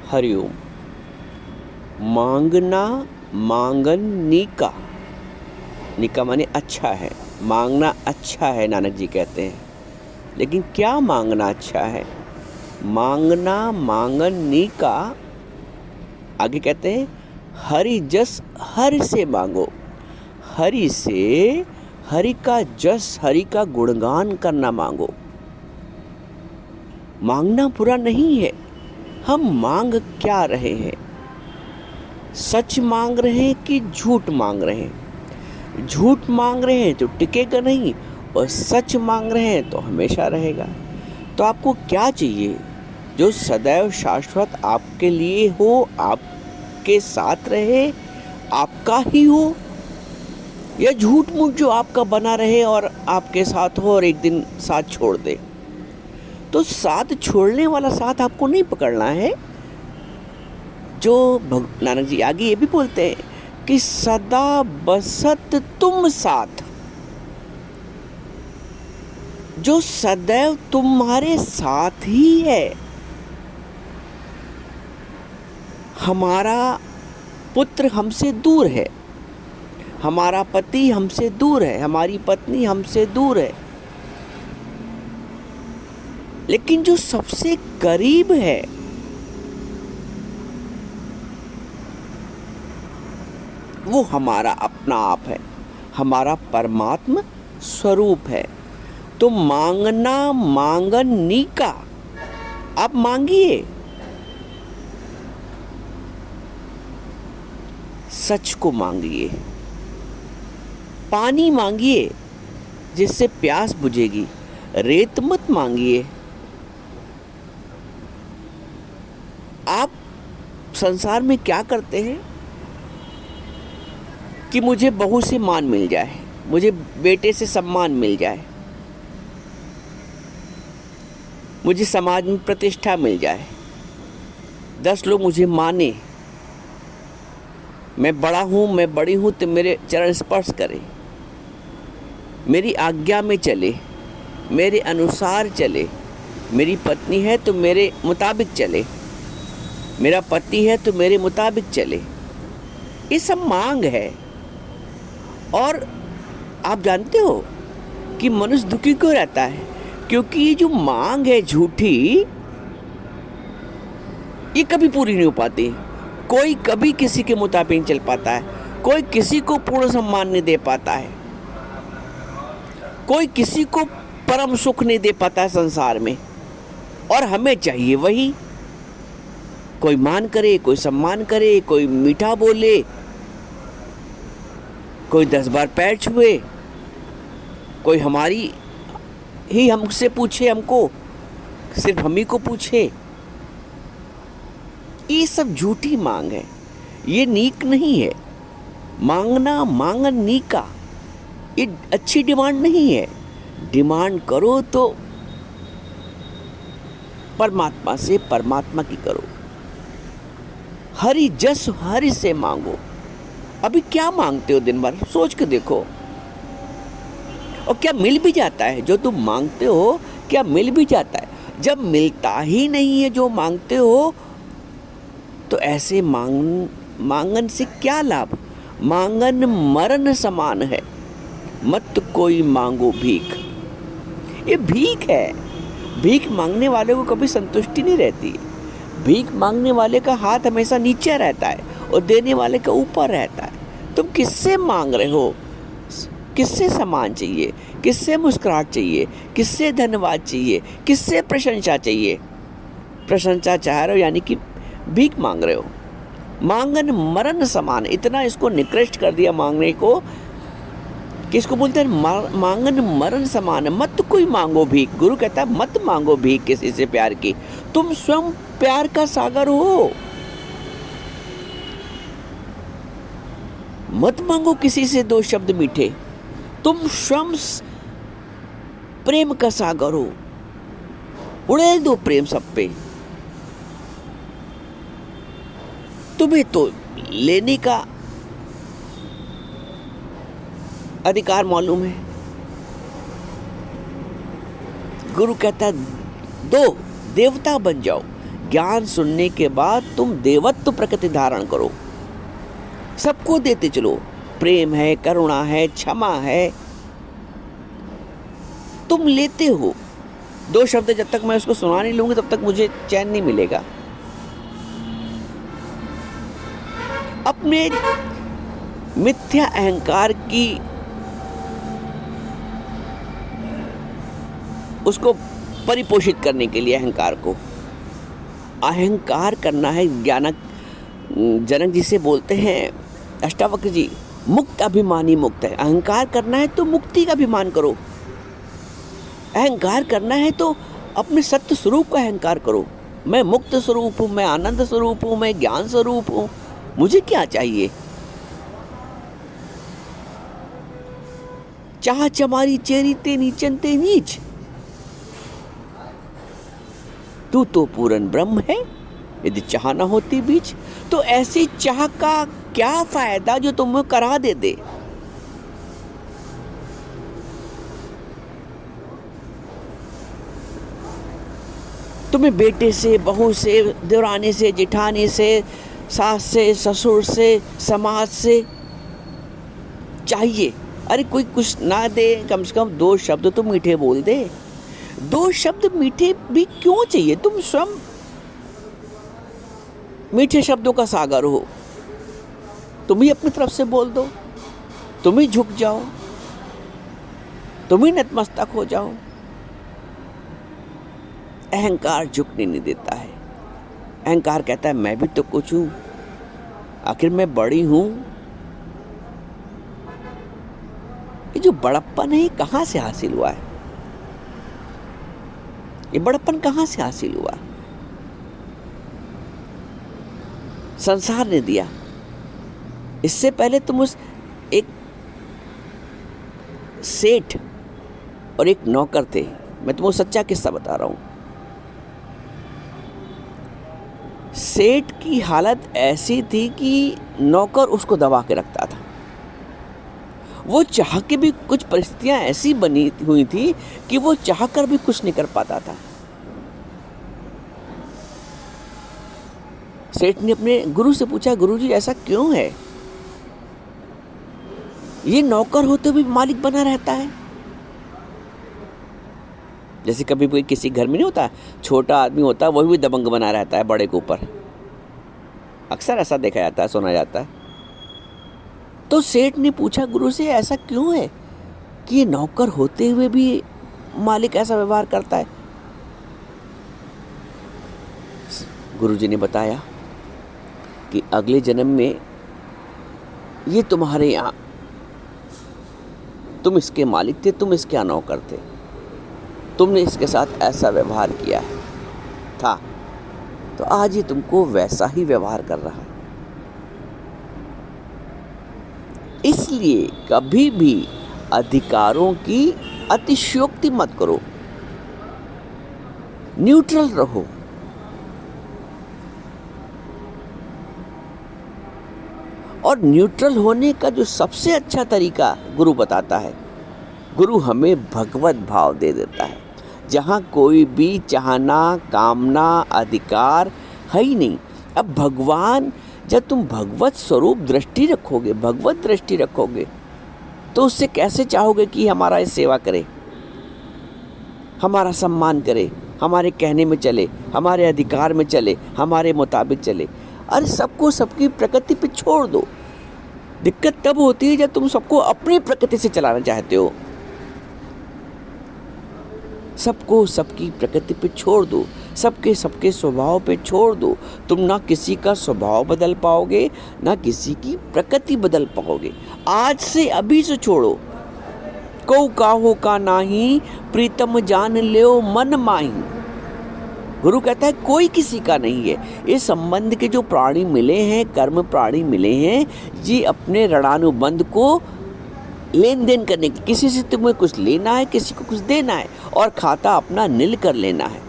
हरिओम। मांगना मांगन नीका। नीका माने अच्छा है, मांगना अच्छा है, नानक जी कहते हैं। लेकिन क्या मांगना अच्छा है? मांगना मांगन नीका। आगे कहते हैं हरि जस हरि से मांगो। हरि से हरि का जस, हरि का गुणगान करना मांगो। मांगना बुरा नहीं है। हम मांग क्या रहे हैं? सच मांग रहे हैं कि झूठ मांग रहे हैं? झूठ मांग रहे हैं तो टिकेगा नहीं, और सच मांग रहे हैं तो हमेशा रहेगा। तो आपको क्या चाहिए जो सदैव शाश्वत आपके लिए हो, आपके साथ रहे, आपका ही हो? या झूठ मूठ जो आपका बना रहे और आपके साथ हो और एक दिन साथ छोड़ दे? तो साथ छोड़ने वाला साथ आपको नहीं पकड़ना है। जो नानक जी आगे ये भी बोलते हैं कि सदा बसत तुम साथ। जो सदैव तुम्हारे साथ ही है। हमारा पुत्र हमसे दूर है, हमारा पति हमसे दूर है, हमारी पत्नी हमसे दूर है, लेकिन जो सबसे करीब है वो हमारा अपना आप है, हमारा परमात्मा स्वरूप है। तो मांगना मांगन नीका। आप मांगिए, सच को मांगिए। पानी मांगिए जिससे प्यास बुझेगी, रेत मत मांगिए। आप संसार में क्या करते हैं कि मुझे बहू से मान मिल जाए, मुझे बेटे से सम्मान मिल जाए, मुझे समाज में प्रतिष्ठा मिल जाए, 10 लोग मुझे माने, मैं बड़ा हूँ, मैं बड़ी हूँ तो मेरे चरण स्पर्श करे, मेरी आज्ञा में चले, मेरे अनुसार चले, मेरी पत्नी है तो मेरे मुताबिक चले, मेरा पति है तो मेरे मुताबिक चले। ये सब मांग है। और आप जानते हो कि मनुष्य दुखी क्यों रहता है? क्योंकि ये जो मांग है झूठी, ये कभी पूरी नहीं हो पाती। कोई कभी किसी के मुताबिक नहीं चल पाता है, कोई किसी को पूर्ण सम्मान नहीं दे पाता है, कोई किसी को परम सुख नहीं दे पाता है संसार में। और हमें चाहिए वही। कोई मान करे, कोई सम्मान करे, कोई मीठा बोले, कोई 10 बार पैर छुए, कोई हमारी ही हमसे पूछे, हमको सिर्फ हम ही को पूछे। ये सब झूठी मांग है, ये नीक नहीं है। मांगना मांगन नीका, ये अच्छी डिमांड नहीं है। डिमांड करो तो परमात्मा से, परमात्मा की करो। हरि जस हरि से मांगो। अभी क्या मांगते हो दिन भर? सोच के देखो। और क्या मिल भी जाता है जो तुम मांगते हो? क्या मिल भी जाता है? जब मिलता ही नहीं है जो मांगते हो, तो ऐसे मांगन से क्या लाभ? मांगन मरण समान है, मत कोई मांगो भीख। ये भीख है। भीख मांगने वाले को कभी संतुष्टि नहीं रहती। भीख मांगने वाले का हाथ हमेशा नीचे रहता है और देने वाले का ऊपर रहता है। तुम किससे मांग रहे हो? किससे सम्मान चाहिए? किससे मुस्कुराहट चाहिए? किससे धन्यवाद चाहिए? किससे प्रशंसा चाहिए? प्रशंसा चाह रहे हो यानी कि भीख मांग रहे हो। मांगन मरण समान, इतना इसको निकृष्ट कर दिया मांगने को। किसको बोलते हैं? मांगन मरण समान है, मत कोई मांगो भीख। गुरु कहता है मत मांगो भीख किसी से प्यार की। तुम स्वयं प्यार का सागर हो। मत मांगो किसी से 2 शब्द मीठे। तुम स्वयं प्रेम का सागर हो। उड़े दो प्रेम सब पे। तुम्हें तो लेने का अधिकार मालूम है। गुरु कहता है दो, देवता बन जाओ। ज्ञान सुनने के बाद तुम देवत्व प्रकृति धारण करो, सबको देते चलो। प्रेम है, करुणा है, क्षमा है, तुम लेते हो। 2 शब्द जब तक मैं उसको सुना नहीं लूंगी तब तक मुझे चैन नहीं मिलेगा। अपने मिथ्या अहंकार की उसको परिपोषित करने के लिए अहंकार करना है। जनक जी से बोलते हैं अष्टावक्र जी, मुक्त अभिमानी मुक्त है। अहंकार करना है तो मुक्ति का अभिमान करो। अहंकार करना है तो अपने सत्य स्वरूप का अहंकार करो। मैं मुक्त स्वरूप हूँ, मैं आनंद स्वरूप हूँ, मैं ज्ञान स्वरूप हूँ, मुझे क्या चाहिए। चाह चमारी चेरी ते नीचन ते नीच, तू तो पूर्ण ब्रह्म है, यदि चाह ना होती बीच। तो ऐसी चाह का क्या फायदा जो तुम्हें करा दे। तुम्हें बेटे से, बहू से, देवरानी से, जेठानी से, सास से, ससुर से, समाज से चाहिए। अरे कोई कुछ ना दे, कम से कम 2 शब्द तो मीठे बोल दे। 2 शब्द मीठे भी क्यों चाहिए? तुम स्वयं मीठे शब्दों का सागर हो। तुम ही अपनी तरफ से बोल दो, तुम ही झुक जाओ, तुम ही नतमस्तक हो जाओ। अहंकार झुकने नहीं देता है। अहंकार कहता है मैं भी तो कुछ हूं, आखिर मैं बड़ी हूं। ये जो बड़प्पन है ये कहां से हासिल हुआ है? ये बड़प्पन कहां से हासिल हुआ? संसार ने दिया। इससे पहले तुम उस एक सेठ और एक नौकर थे। मैं तुम्हें सच्चा किस्सा बता रहा हूं। सेठ की हालत ऐसी थी कि नौकर उसको दबा के रखता था। वो चाह के भी कुछ परिस्थितियां ऐसी बनी हुई थी कि वो चाह कर भी कुछ नहीं कर पाता था। सेठ ने अपने गुरु से पूछा, गुरुजी ऐसा क्यों है? ये नौकर होते हुए मालिक बना रहता है। जैसे कभी कोई किसी घर में नहीं होता, छोटा आदमी होता है वही भी दबंग बना रहता है बड़े के ऊपर। अक्सर ऐसा देखा जाता है, सुना जाता है। तो सेठ ने पूछा गुरु से, ऐसा क्यों है कि ये नौकर होते हुए भी मालिक ऐसा व्यवहार करता है? गुरुजी ने बताया कि अगले जन्म में ये तुम्हारे यहाँ, तुम इसके मालिक थे, तुम इसके यहाँ नौकर थे, तुमने इसके साथ ऐसा व्यवहार किया है था, तो आज ये तुमको वैसा ही व्यवहार कर रहा है। इसलिए कभी भी अधिकारों की अतिशयोक्ति मत करो, न्यूट्रल रहो। और न्यूट्रल होने का जो सबसे अच्छा तरीका गुरु बताता है, गुरु हमें भगवत भाव दे देता है, जहाँ कोई भी चाहना, कामना, अधिकार है ही नहीं। अब भगवान, जब तुम भगवत स्वरूप दृष्टि रखोगे, भगवत दृष्टि रखोगे, तो उससे कैसे चाहोगे कि हमारा सेवा करे, हमारा सम्मान करे, हमारे कहने में चले, हमारे अधिकार में चले, हमारे मुताबिक चले। अरे सबको सबकी प्रकृति पे छोड़ दो। दिक्कत तब होती है जब तुम सबको अपनी प्रकृति से चलाना चाहते हो। सबको सबकी प्रकृति पे छोड़ दो, सबके सबके स्वभाव पे छोड़ दो। तुम ना किसी का स्वभाव बदल पाओगे, ना किसी की प्रकृति बदल पाओगे। आज से अभी से छोड़ो। कौ काहो का नाही, प्रीतम जान ल्यो मन माही। गुरु कहता है कोई किसी का नहीं है। इस संबंध के जो प्राणी मिले हैं, कर्म प्राणी मिले हैं, ये अपने ऋणानुबंध को लेन देन करने की, किसी से तुम्हें कुछ लेना है, किसी को कुछ देना है, और खाता अपना नील कर लेना है।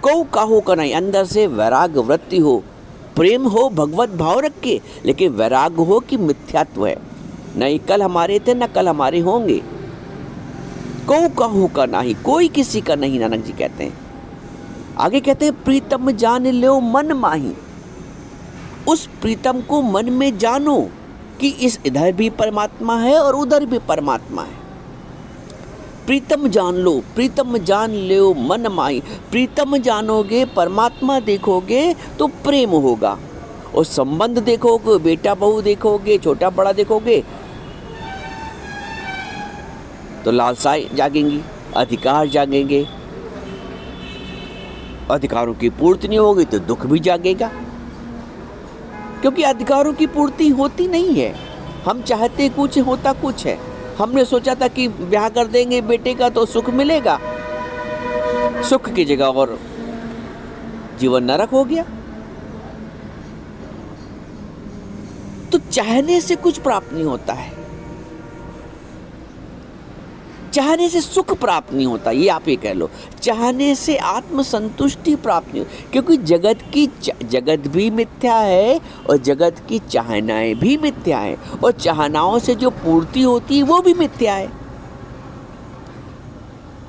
कौ काहो का नहीं, अंदर से वैराग्य वृत्ति हो, प्रेम हो, भगवत भाव रख के, लेकिन वैराग्य हो कि मिथ्यात्व है, नहीं कल हमारे थे, न कल हमारे होंगे। कौ काहो का नहीं, कोई किसी का नहीं, नानक जी कहते हैं। आगे कहते हैं प्रीतम जान लो मन माही। उस प्रीतम को मन में जानो कि इस इधर भी परमात्मा है और उधर भी परमात्मा है। प्रीतम जान लो, प्रीतम जान लो मन माही। प्रीतम जानोगे, परमात्मा देखोगे तो प्रेम होगा। और संबंध देखोगे, बेटा बहू देखोगे, छोटा बड़ा देखोगे तो लालसाएं जागेंगी, अधिकार जागेंगे। अधिकारों की पूर्ति नहीं होगी तो दुख भी जागेगा, क्योंकि अधिकारों की पूर्ति होती नहीं है। हम चाहते कुछ, होता कुछ है। हमने सोचा था कि ब्याह कर देंगे बेटे का तो सुख मिलेगा, सुख की जगह और जीवन नरक हो गया। तो चाहने से कुछ प्राप्त नहीं होता है, चाहने से सुख प्राप्त नहीं होता, ये आप ये कह लो। चाहने से आत्मसंतुष्टि प्राप्त नहीं होती, क्योंकि जगत भी मिथ्या है और जगत की चाहनाएं भी मिथ्या है, और चाहनाओं से जो पूर्ति होती है वो भी मिथ्या है।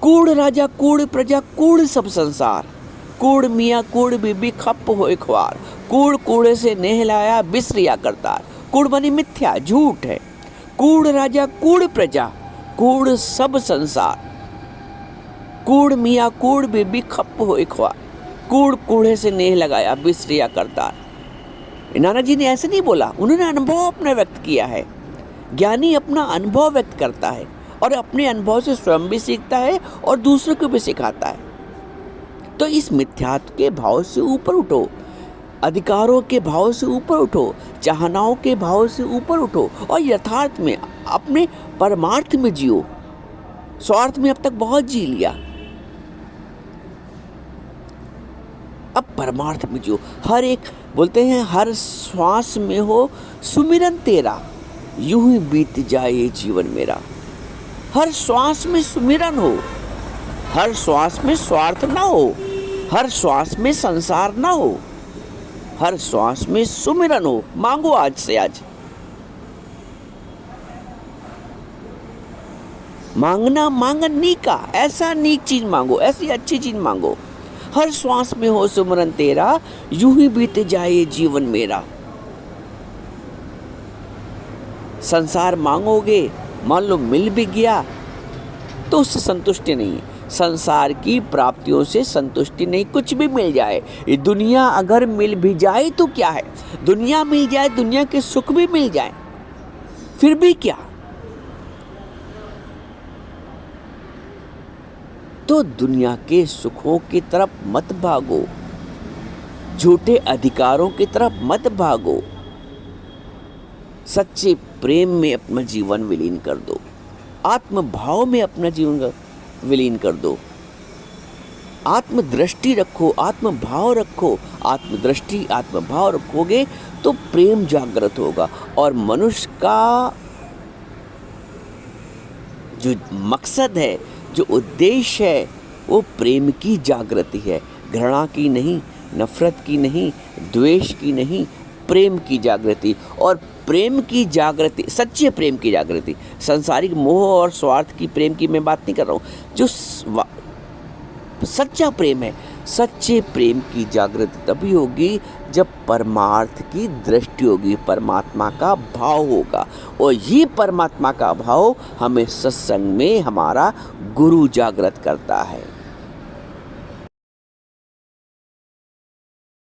कूड़ राजा कूड़ प्रजा कूड़ सब संसार, कूड़ मियाँ कूड़ बीबी खप होए ख्वार। कूड़ कूड़े से नहलाया बिसरिया करतार। कूड़ बनी मिथ्या, झूठ है। कूड़ राजा कूड़ प्रजा कूड़ सब संसार, कूड़ मियाँ कूड़ बीबी खप होए ख्वार। कूड़ कूड़े से नेह लगाया बिसरिया करतार। नानक जी ने ऐसे नहीं बोला, उन्होंने अनुभव अपना व्यक्त किया है। ज्ञानी अपना अनुभव व्यक्त करता है और अपने अनुभव से स्वयं भी सीखता है और दूसरों को भी सिखाता है। तो इस मिथ्यात्व के भाव से ऊपर उठो, अधिकारों के भाव से ऊपर उठो, चाहनाओं के भाव से ऊपर उठो और यथार्थ में अपने परमार्थ में जियो। स्वार्थ में अब तक बहुत जी लिया, अब परमार्थ में जियो। हर एक बोलते हैं हर श्वास में हो सुमिरन तेरा, यूं ही बीत जाए ये जीवन मेरा। हर श्वास में सुमिरन हो, हर श्वास में स्वार्थ ना हो, हर श्वास में संसार ना हो, हर श्वास में सुमिरन हो। मांगो आज से आज, मांगना मांगन नीका, ऐसा नीक चीज मांगो, ऐसी अच्छी चीज मांगो। हर श्वास में हो सुमिरन तेरा, यूं ही बीत जाए जीवन मेरा। संसार मांगोगे, मान लो मिल भी गया तो उससे संतुष्टि नहीं है। संसार की प्राप्तियों से संतुष्टि नहीं, कुछ भी मिल जाए। ये दुनिया अगर मिल भी जाए तो क्या है, दुनिया मिल जाए, दुनिया के सुख भी मिल जाए, फिर भी क्या। तो दुनिया के सुखों की तरफ मत भागो, झूठे अधिकारों की तरफ मत भागो। सच्चे प्रेम में अपना जीवन विलीन कर दो, आत्म भाव में अपना जीवन विलीन कर दो। आत्मदृष्टि रखो, आत्म भाव रखो। आत्मदृष्टि आत्म भाव रखोगे तो प्रेम जागृत होगा और मनुष्य का जो मकसद है, जो उद्देश्य है, वो प्रेम की जागृति है। घृणा की नहीं, नफरत की नहीं, द्वेष की नहीं, प्रेम की जागृति। और प्रेम की जागृति, सच्चे प्रेम की जागृति, सांसारिक मोह और स्वार्थ की प्रेम की मैं बात नहीं कर रहा हूँ। जो सच्चा प्रेम है, सच्चे प्रेम की जागृति तभी होगी जब परमार्थ की दृष्टि होगी, परमात्मा का भाव होगा। और ये परमात्मा का भाव हमें सत्संग में हमारा गुरु जागृत करता है।